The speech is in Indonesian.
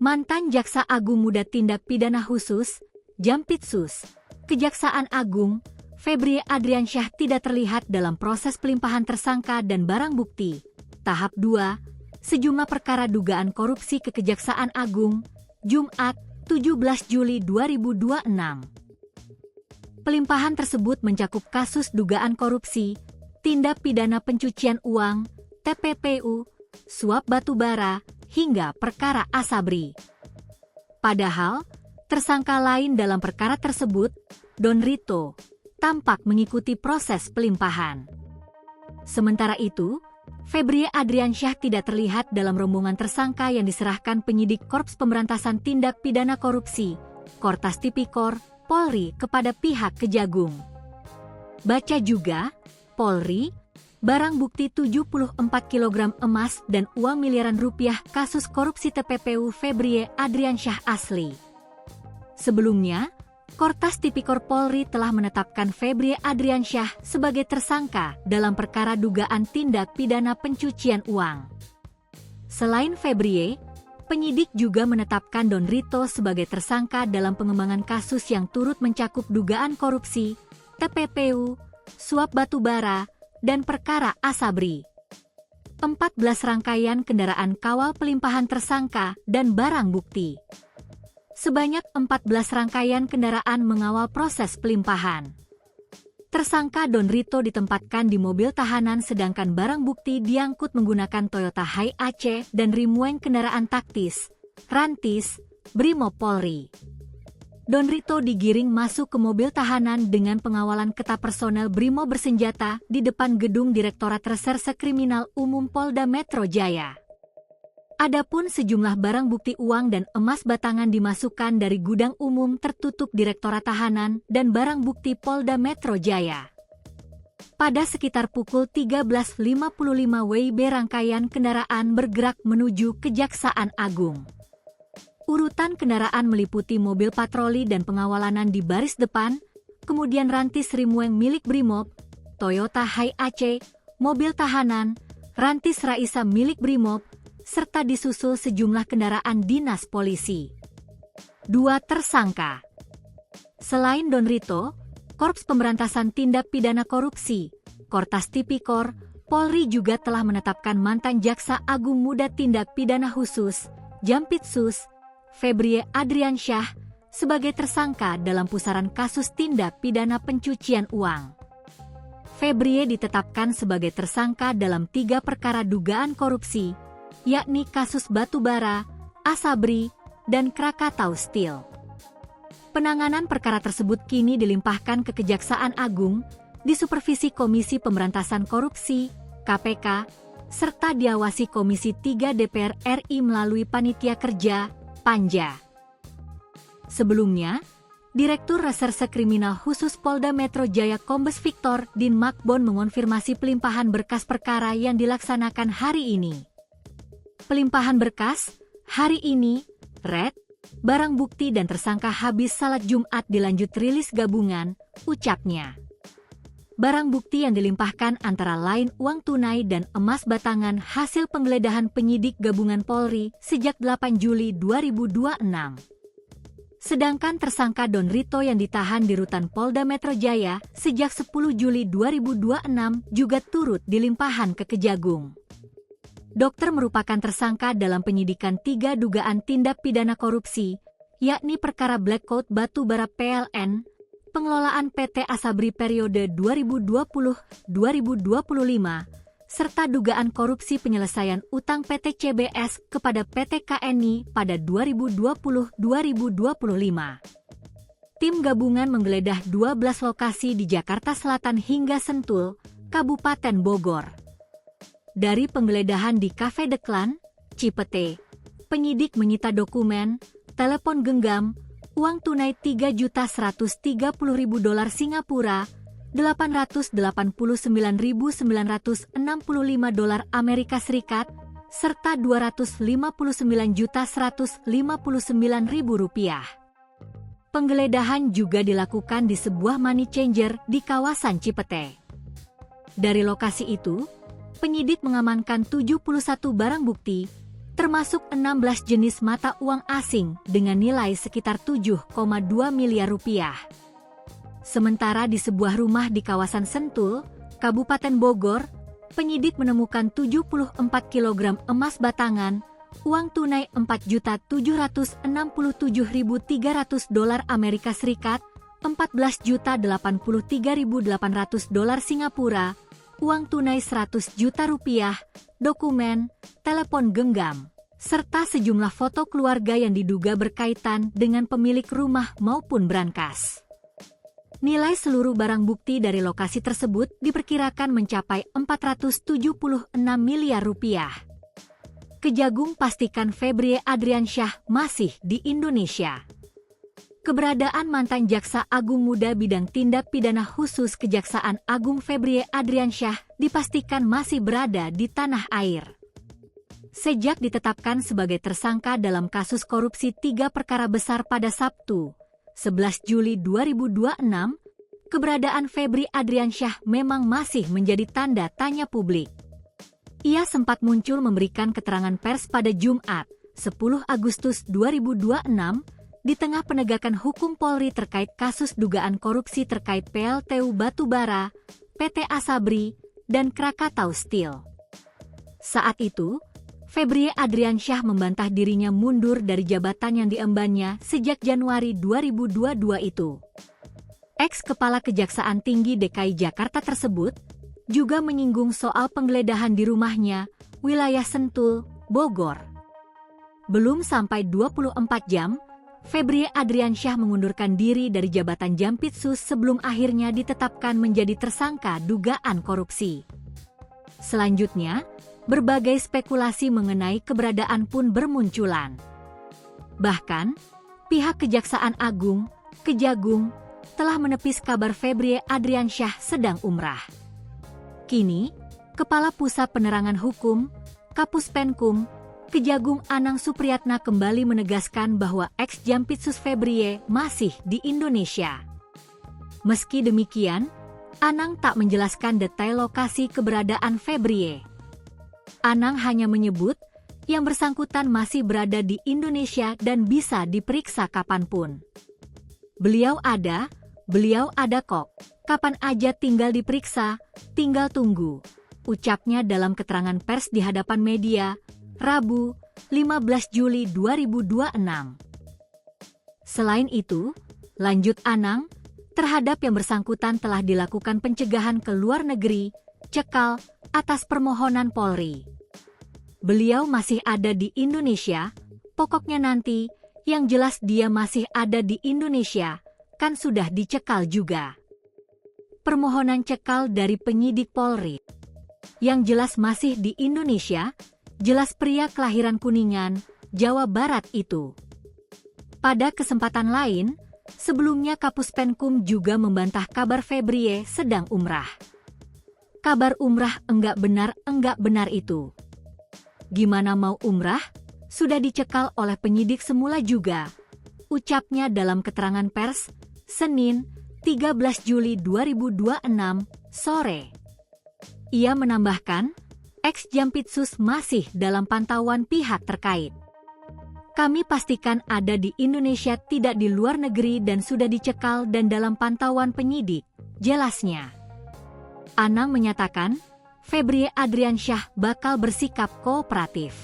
Mantan Jaksa Agung Muda Tindak Pidana Khusus, Jampitsus, Kejaksaan Agung, Febrie Adriansyah tidak terlihat dalam proses pelimpahan tersangka dan barang bukti. Tahap 2, sejumlah perkara dugaan korupsi ke Kejaksaan Agung, Jumat, 17 Juli 2026. Pelimpahan tersebut mencakup kasus dugaan korupsi, tindak pidana pencucian uang, TPPU, suap batubara, hingga perkara Asabri. Padahal, tersangka lain dalam perkara tersebut, Don Rito, tampak mengikuti proses pelimpahan. Sementara itu, Febrie Adriansyah tidak terlihat dalam rombongan tersangka yang diserahkan penyidik Korps Pemberantasan Tindak Pidana Korupsi, Kortas Tipikor, Polri kepada pihak Kejagung. Baca juga, Polri, barang bukti 74 kg emas dan uang miliaran rupiah kasus korupsi TPPU Febrie Adriansyah asli. Sebelumnya, Kortas Tipikor Polri telah menetapkan Febrie Adriansyah sebagai tersangka dalam perkara dugaan tindak pidana pencucian uang. Selain Febrie, penyidik juga menetapkan Don Rito sebagai tersangka dalam pengembangan kasus yang turut mencakup dugaan korupsi, TPPU, suap batubara, dan perkara Asabri. 14 rangkaian kendaraan kawal pelimpahan tersangka dan barang bukti. Sebanyak 14 rangkaian kendaraan mengawal proses pelimpahan. Tersangka Don Rito ditempatkan di mobil tahanan sedangkan barang bukti diangkut menggunakan Toyota Hi-Ace dan Rimweng kendaraan taktis, Rantis, Brimob Polri. Don Rito digiring masuk ke mobil tahanan dengan pengawalan ketat personel Brimob bersenjata di depan gedung Direktorat Reserse Kriminal Umum Polda Metro Jaya. Adapun sejumlah barang bukti uang dan emas batangan dimasukkan dari gudang umum tertutup Direktorat Tahanan dan barang bukti Polda Metro Jaya. Pada sekitar pukul 13.55 WIB rangkaian kendaraan bergerak menuju Kejaksaan Agung. Urutan kendaraan meliputi mobil patroli dan pengawalanan di baris depan, kemudian Rantis Rimweng milik Brimob, Toyota Hi-Ace, mobil tahanan, Rantis Raisa milik Brimob, serta disusul sejumlah kendaraan dinas polisi. 2 tersangka. Selain Don Rito, Korps Pemberantasan Tindak Pidana Korupsi, Kortas Tipikor, Polri juga telah menetapkan mantan Jaksa Agung Muda Tindak Pidana Khusus, Jampitsus, Febrie Adriansyah, sebagai tersangka dalam pusaran kasus tindak pidana pencucian uang. Febrie ditetapkan sebagai tersangka dalam 3 perkara dugaan korupsi, yakni kasus batubara, Asabri, dan Krakatau Steel. Penanganan perkara tersebut kini dilimpahkan ke Kejaksaan Agung, disupervisi Komisi Pemberantasan Korupsi, KPK, serta diawasi Komisi 3 DPR RI melalui Panitia Kerja, Panja. Sebelumnya, Direktur Reserse Kriminal Khusus Polda Metro Jaya Kombes Victor Din Makbon mengonfirmasi pelimpahan berkas perkara yang dilaksanakan hari ini. Pelimpahan berkas, hari ini, red, barang bukti dan tersangka habis salat Jumat dilanjut rilis gabungan, ucapnya. Barang bukti yang dilimpahkan antara lain uang tunai dan emas batangan hasil penggeledahan penyidik gabungan Polri sejak 8 Juli 2026. Sedangkan tersangka Don Rito yang ditahan di rutan Polda Metro Jaya sejak 10 Juli 2026 juga turut dilimpahan ke Kejagung. Dokter merupakan tersangka dalam penyidikan 3 dugaan tindak pidana korupsi, yakni perkara Black Coat Batubara PLN, pengelolaan PT Asabri periode 2020-2025, serta dugaan korupsi penyelesaian utang PT CBS kepada PT KNI pada 2020-2025. Tim gabungan menggeledah 12 lokasi di Jakarta Selatan hingga Sentul, Kabupaten Bogor. Dari penggeledahan di Cafe Deklan, Cipete, penyidik menyita dokumen, telepon genggam, uang tunai $3.130.000 Singapura, $889.965 Amerika Serikat, serta $259.159.000. Penggeledahan juga dilakukan di sebuah money changer di kawasan Cipete. Dari lokasi itu, penyidik mengamankan 71 barang bukti, termasuk 16 jenis mata uang asing dengan nilai sekitar 7,2 miliar rupiah. Sementara di sebuah rumah di kawasan Sentul, Kabupaten Bogor, penyidik menemukan 74 kg emas batangan, uang tunai $4.767.300 Amerika Serikat, $14.083.800 Singapura, uang tunai 100 juta rupiah, dokumen, telepon genggam, serta sejumlah foto keluarga yang diduga berkaitan dengan pemilik rumah maupun brankas. Nilai seluruh barang bukti dari lokasi tersebut diperkirakan mencapai 476 miliar rupiah. Kejagung pastikan Febrie Adriansyah masih di Indonesia. Keberadaan mantan Jaksa Agung Muda Bidang Tindak Pidana Khusus Kejaksaan Agung Febrie Adriansyah dipastikan masih berada di tanah air. Sejak ditetapkan sebagai tersangka dalam kasus korupsi 3 perkara besar pada Sabtu, 11 Juli 2026, keberadaan Febrie Adriansyah memang masih menjadi tanda tanya publik. Ia sempat muncul memberikan keterangan pers pada Jumat, 10 Agustus 2026, di tengah penegakan hukum Polri terkait kasus dugaan korupsi terkait PLTU Batubara, PT Asabri, dan Krakatau Steel. Saat itu, Febrie Adriansyah membantah dirinya mundur dari jabatan yang diembannya sejak Januari 2022 itu. Ex-Kepala Kejaksaan Tinggi DKI Jakarta tersebut juga menyinggung soal penggeledahan di rumahnya, wilayah Sentul, Bogor. Belum sampai 24 jam, Febrie Adriansyah mengundurkan diri dari jabatan Jampitsus sebelum akhirnya ditetapkan menjadi tersangka dugaan korupsi. Selanjutnya, berbagai spekulasi mengenai keberadaan pun bermunculan. Bahkan, pihak Kejaksaan Agung, Kejagung, telah menepis kabar Febrie Adriansyah sedang umrah. Kini, Kepala Pusat Penerangan Hukum, Kapus Penkum, Kejagung Anang Supriyatna kembali menegaskan bahwa ex-Jampitsus Febrie masih di Indonesia. Meski demikian, Anang tak menjelaskan detail lokasi keberadaan Febrie. Anang hanya menyebut yang bersangkutan masih berada di Indonesia dan bisa diperiksa kapanpun. Beliau ada kok. Kapan aja tinggal diperiksa, tinggal tunggu, ucapnya dalam keterangan pers di hadapan media, Rabu, 15 Juli 2026. Selain itu, lanjut Anang, terhadap yang bersangkutan telah dilakukan pencegahan ke luar negeri, cekal, atas permohonan Polri. Beliau masih ada di Indonesia, pokoknya nanti, yang jelas dia masih ada di Indonesia, kan sudah dicekal juga. Permohonan cekal dari penyidik Polri. Yang jelas masih di Indonesia, jelas pria kelahiran Kuningan, Jawa Barat itu. Pada kesempatan lain, sebelumnya Kapus Penkum juga membantah kabar Febrie sedang umrah. Kabar umrah enggak benar itu. Gimana mau umrah? Sudah dicekal oleh penyidik semula juga, ucapnya dalam keterangan pers, Senin, 13 Juli 2026, sore. Ia menambahkan, ex-Jampitsus masih dalam pantauan pihak terkait. Kami pastikan ada di Indonesia, tidak di luar negeri dan sudah dicekal dan dalam pantauan penyidik, jelasnya. Anang menyatakan, Febrie Adriansyah bakal bersikap kooperatif.